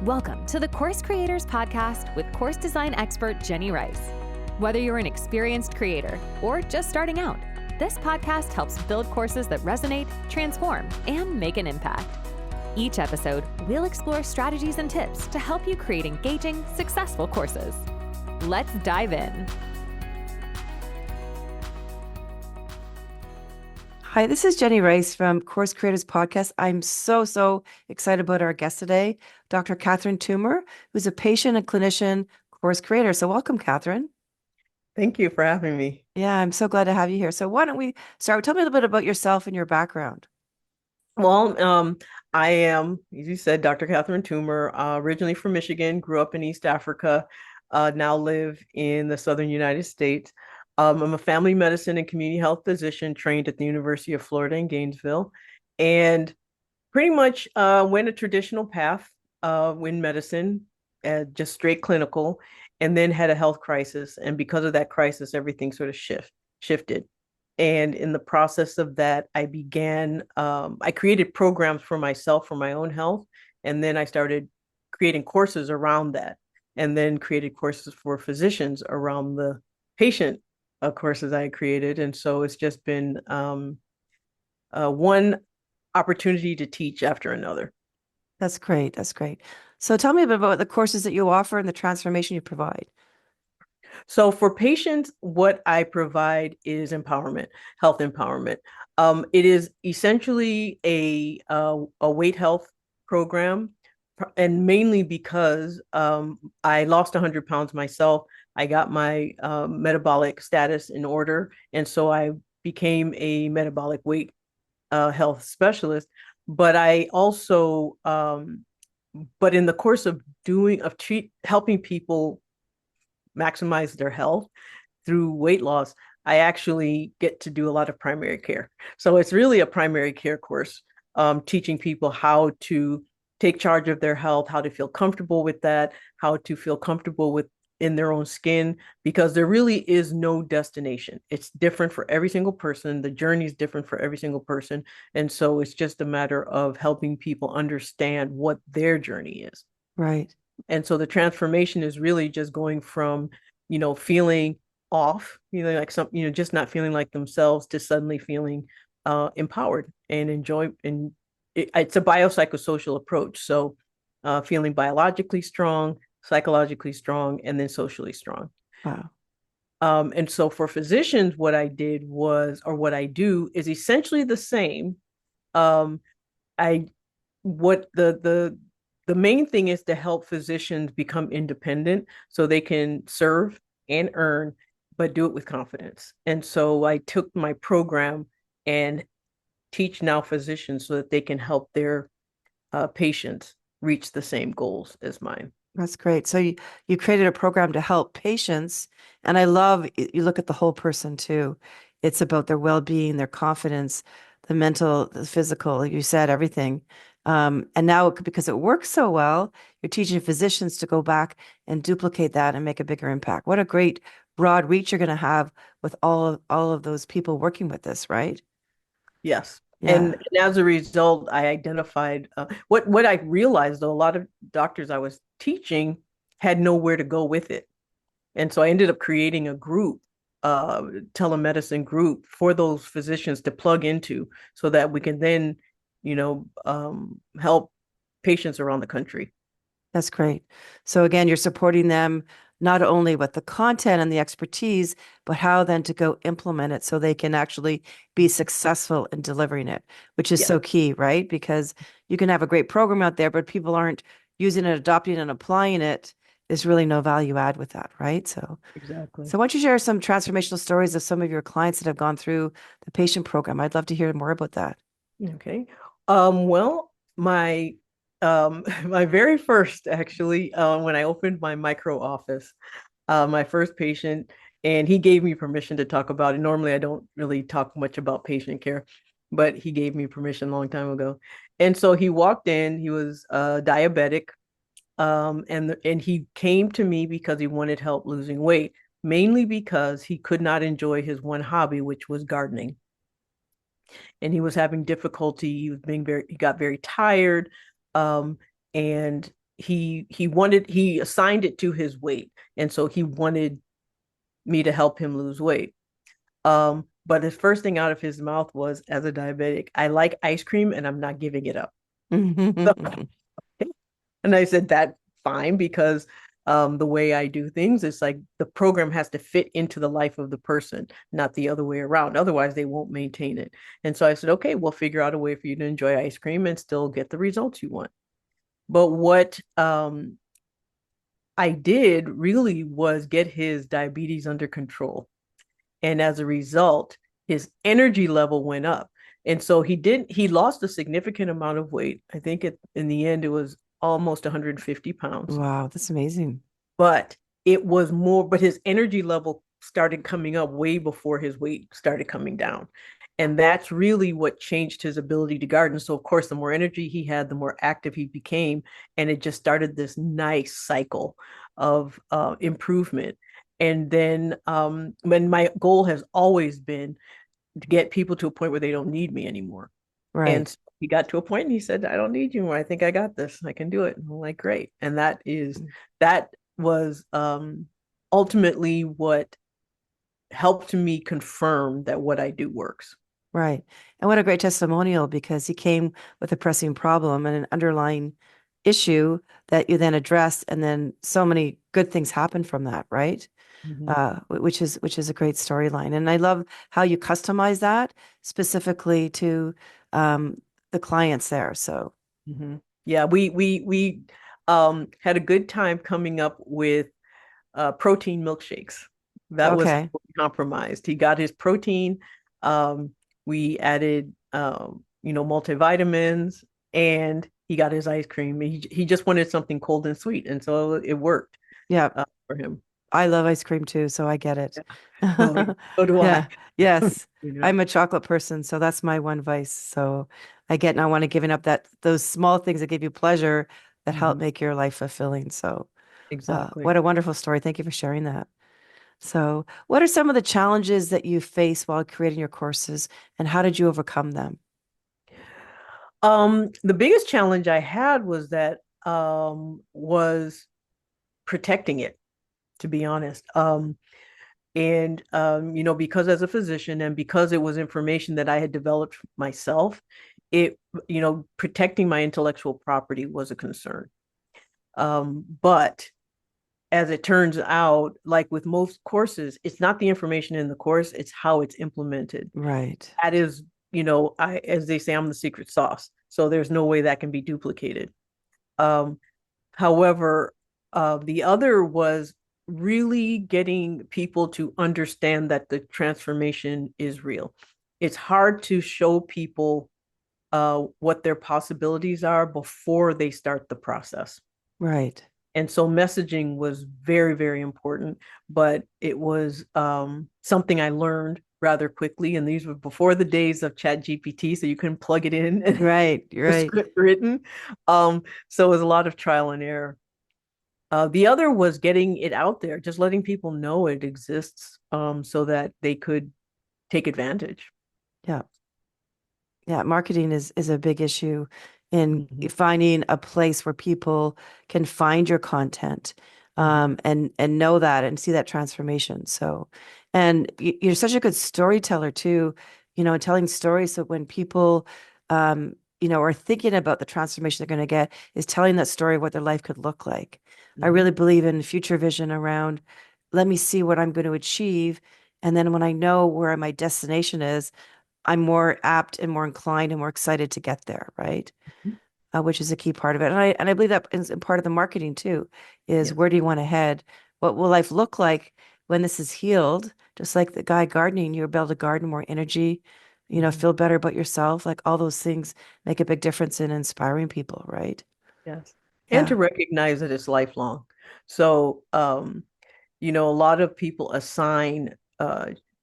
Welcome to the Course Creators Podcast with course design expert Jenny Rice. Whether you're an experienced creator or just starting out, this podcast helps build courses that resonate, transform, and make an impact. Each episode, we'll explore strategies and tips to help you create engaging, successful courses. Let's dive in. Hi, this is Jenny Rice from Course Creators Podcast. I'm so excited about our guest today, Dr. Catherine Toomer, who's a patient and clinician course creator. So welcome, Catherine. Thank you for having me. Yeah, I'm so glad to have you here. So why don't we start? Tell me a little bit about yourself and your background. Well, I am, as you said, Dr. Catherine Toomer, originally from Michigan, grew up in East Africa, now live in the Southern United States. I'm a family medicine and community health physician trained at the University of Florida in Gainesville, and pretty much went a traditional path in medicine, just straight clinical, and then had a health crisis. And because of that crisis, everything sort of shifted. And in the process of that, I created programs for myself for my own health. And then I started creating courses around that, and then created courses for physicians around the patient courses I created. And so it's just been one opportunity to teach after another. That's great. That's great. So tell me a bit about the courses that you offer and the transformation you provide. So for patients, what I provide is empowerment, health empowerment. It is essentially a weight health program, and mainly because I lost 100 pounds myself. I got my metabolic status in order, and so I became a metabolic weight health specialist. But I also, but in the course of helping people maximize their health through weight loss, I actually get to do a lot of primary care. So it's really a primary care course, teaching people how to take charge of their health, how to feel comfortable with that, how to feel comfortable in their own skin, because there really is no destination. It's different for every single person. The journey is different for every single person. And so it's just a matter of helping people understand what their journey is. Right. And so the transformation is really just going from, feeling off, like just not feeling like themselves, to suddenly feeling empowered and enjoy. And it's a biopsychosocial approach. So feeling biologically strong, psychologically strong, and then socially strong. Wow. And so for physicians, what I do is essentially the same. The main thing is to help physicians become independent so they can serve and earn, but do it with confidence. And so I took my program and teach now physicians so that they can help their patients reach the same goals as mine. That's great. So you created a program to help patients, and I love you look at the whole person too. It's about their well-being, their confidence, the mental, the physical, like you said, everything. And now because it works so well, you're teaching physicians to go back and duplicate that and make a bigger impact. What a great broad reach you're going to have with all of those people working with this, right? Yes. Yeah. And as a result, I identified what I realized, though, a lot of doctors I was teaching had nowhere to go with it. And so I ended up creating a group, telemedicine group for those physicians to plug into so that we can then, help patients around the country. That's great. So again, you're supporting them not only with the content and the expertise, but how then to go implement it so they can actually be successful in delivering it, which is so key, right? Because you can have a great program out there, but people aren't using it, adopting and applying it. There's really no value add with that, right? So exactly. So why don't you share some transformational stories of some of your clients that have gone through the patient program? I'd love to hear more about that. Okay. Well, my my very first, actually, when I opened my micro office, my first patient, and he gave me permission to talk about it. Normally, I don't really talk much about patient care, but he gave me permission a long time ago. And so he walked in, he was diabetic, and he came to me because he wanted help losing weight, mainly because he could not enjoy his one hobby, which was gardening. And he was having difficulty. He got very tired. And he assigned it to his weight, and so he wanted me to help him lose weight. But his first thing out of his mouth was, as a diabetic, I like ice cream and I'm not giving it up. So, and I said, that's fine because the way I do things is like the program has to fit into the life of the person, not the other way around. Otherwise, they won't maintain it. And so I said, okay, we'll figure out a way for you to enjoy ice cream and still get the results you want. But what I did really was get his diabetes under control. And as a result, his energy level went up. And so he lost a significant amount of weight. I think in the end, it was almost 150 pounds. Wow, that's amazing. But it was more, but his energy level started coming up way before his weight started coming down. And that's really what changed his ability to garden. So, of course, the more energy he had, the more active he became. And it just started this nice cycle of improvement. And then when my goal has always been to get people to a point where they don't need me anymore. And Right. so he got to a point and he said, I don't need you anymore. I think I got this. I can do it. And I'm like, great. And that was ultimately what helped me confirm that what I do works. Right. And what a great testimonial because he came with a pressing problem and an underlying issue that you then addressed, and then so many good things happen from that, right? Mhm. Which is a great storyline. And I love how you customize that specifically to the clients there. So, Mhm. Yeah, we had a good time coming up with protein milkshakes. That was okay. compromised. He got his protein. Um, we added, multivitamins, and he got his ice cream. He just wanted something cold and sweet, and so it worked Yeah. for him. I love ice cream too, so I get it. Yeah. So do I. Yeah. Yes. You know. I'm a chocolate person, so that's my one vice. So I get now want to giving up those small things that give you pleasure that help Mhm. make your life fulfilling. So Exactly. what a wonderful story. Thank you for sharing that. So what are some of the challenges that you face while creating your courses and how did you overcome them? The biggest challenge I had was protecting it, to be honest. And because as a physician and because it was information that I had developed myself, it protecting my intellectual property was a concern. But as it turns out, like with most courses, it's not the information in the course, it's how it's implemented. Right. That is, as they say, I'm the secret sauce, so there's no way that can be duplicated. um However, the other was really getting people to understand that the transformation is real. It's hard to show people what their possibilities are before they start the process. Right. And so messaging was very, very important, but it was something I learned rather quickly. And these were before the days of Chat GPT, so you couldn't plug it in and Right. You're the right. script written. So it was a lot of trial and error. The other was getting it out there, just letting people know it exists, so that they could take advantage. Yeah. Yeah, marketing is a big issue in Mhm, finding a place where people can find your content, mhm, and know that and see that transformation. So, and you're such a good storyteller too, and telling stories. So when people, are thinking about the transformation they're going to get, is telling that story of what their life could look like. I mhm, really believe in future vision around, let me see what I'm going to achieve, and then when I know where my destination is, I'm more apt and more inclined and more excited to get there, right? mhm. Which is a key part of it. And I believe that is part of the marketing too, is Yes. where do you want to head? What will life look like when this is healed? Just like the guy gardening, you'll be able to garden more energy, Mhm. feel better about yourself. Like all those things make a big difference in inspiring people, right? Yes. And Yeah, to recognize that it's lifelong. So, a lot of people assign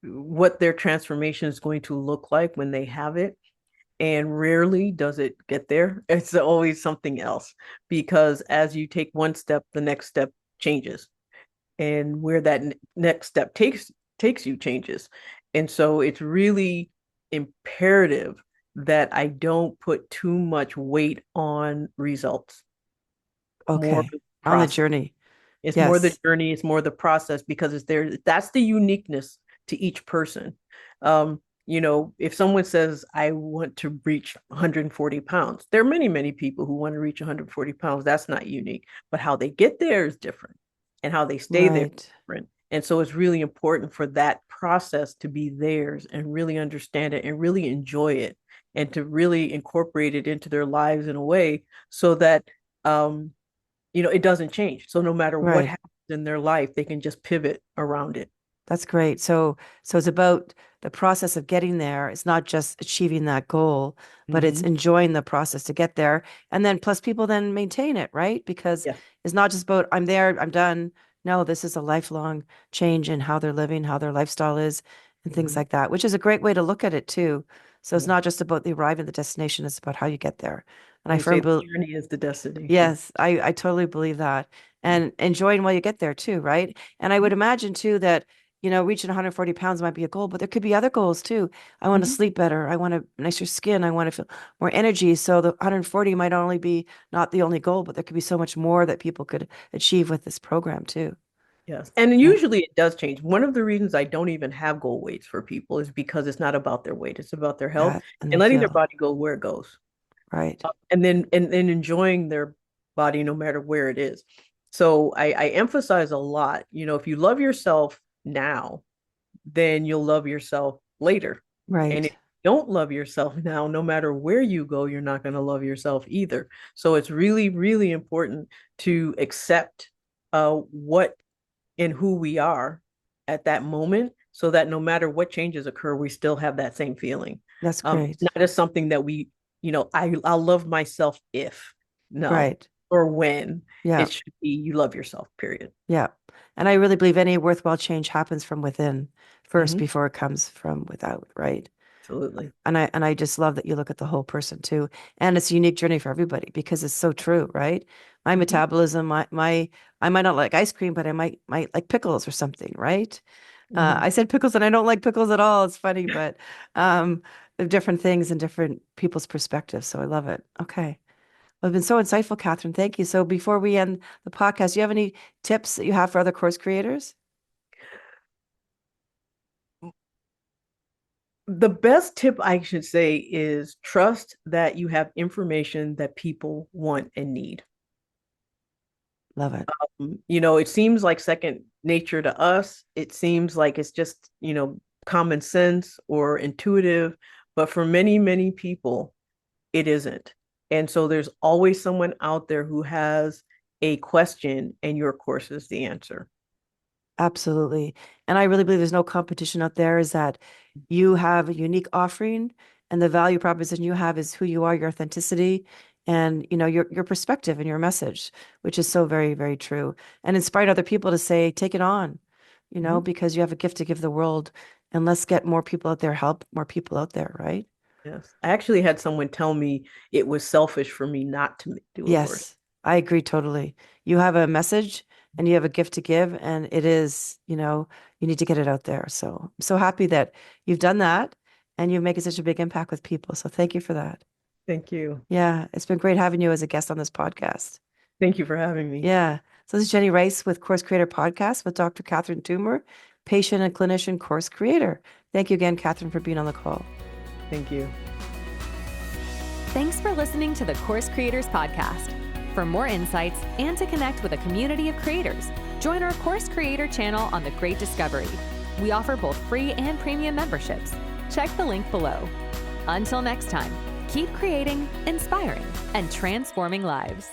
what their transformation is going to look like when they have it. And rarely does it get there. It's always something else because as you take one step, the next step changes, and where that next step takes you changes. And so it's really imperative that I don't put too much weight on results. more Okay. the On the process. journey. It's more the Yes. journey, it's more the process because it's there. That's the uniqueness to each person. If someone says, I want to reach 140 pounds, there are many, many people who want to reach 140 pounds. That's not unique, but how they get there is different and how they stay there is Right. different. And so it's really important for that process to be theirs and really understand it and really enjoy it and to really incorporate it into their lives in a way so that it doesn't change. So no matter what Right. happens in their life, they can just pivot around it. That's great. So it's about the process of getting there. It's not just achieving that goal, but it's Hmm. enjoying the process to get there. And then plus people then maintain it, right? Because Yes. it's not just about I'm there, I'm done. No, this is a lifelong change in how they're living, how their lifestyle is, and things Hmm. like that, which is a great way to look at it too. So it's Yeah. not just about the arriving at the destination, it's about how you get there. And I They say firmly the believe, journey is the destination. yes, I totally believe that. Yeah. And enjoying while you get there too, right? And I would imagine too that, reaching 140 pounds might be a goal, but there could be other goals too. I want to Hmm. sleep better. I want a nicer skin. I want to feel more energy. So the 140 might only be not the only goal, but there could be so much more that people could achieve with this program too. Yes. And Yeah, usually it does change. One of the reasons I don't even have goal weights for people is because it's not about their weight, it's about their health that and and they letting their feel body go where it goes. right. And then enjoying their body no matter where it is. So I emphasize a lot, if you love yourself now, then you'll love yourself later. And if Right. you don't love yourself now, no matter where you go, you're not going to love yourself either. So it's really, really important to accept what and who we are at that moment so that no matter what changes occur, we still have that same feeling. That's It's great. not as something that I'll love myself if, no, Right. or when. Yeah. It should be you love yourself, period. Yeah. And I really believe any worthwhile change happens from within first Hmm. before it comes from without, right? Absolutely. And I just love that you look at the whole person too. And it's a unique journey for everybody because it's so true, right? My Hmm. metabolism, my I might not like ice cream, but I might like pickles or something, right? Hmm. I said pickles and I don't like pickles at all. It's funny, but they're different things and different people's perspectives. So I love it. Okay. Well, it's been so insightful, Catherine. Thank you. So before we end the podcast, do you have any tips that you have for other course creators? The best tip I should say is trust that you have information that people want and need. Love it. It seems like second nature to us. It seems like it's just, common sense or intuitive, but for many, many people, it isn't. And so there's always someone out there who has a question, and your course is the answer. Absolutely. And I really believe there's no competition out there, is that you have a unique offering and the value proposition you have is who you are, your authenticity, and your perspective and your message, which is so very, very true. And inspire other people to say, take it on, Mhm. because you have a gift to give the world. And let's get more people out there, help more people out there, right? Yes. I actually had someone tell me it was selfish for me not to do a course. Yes, I agree totally. You have a message and you have a gift to give, and it is, you need to get it out there. So I'm so happy that you've done that and you're making such a big impact with people. So thank you for that. Thank you. Yeah, it's been great having you as a guest on this podcast. Thank you for having me. Yeah. So this is Jenny Rice with Course Creator Podcast with Dr. Catherine Toomer, patient and clinician course creator. Thank you again, Catherine, for being on the call. Thank you. Thanks for listening to the Course Creators Podcast. For more insights and to connect with a community of creators, join our Course Creator channel on The Great Discovery. We offer both free and premium memberships. Check the link below. Until next time, keep creating, inspiring, and transforming lives.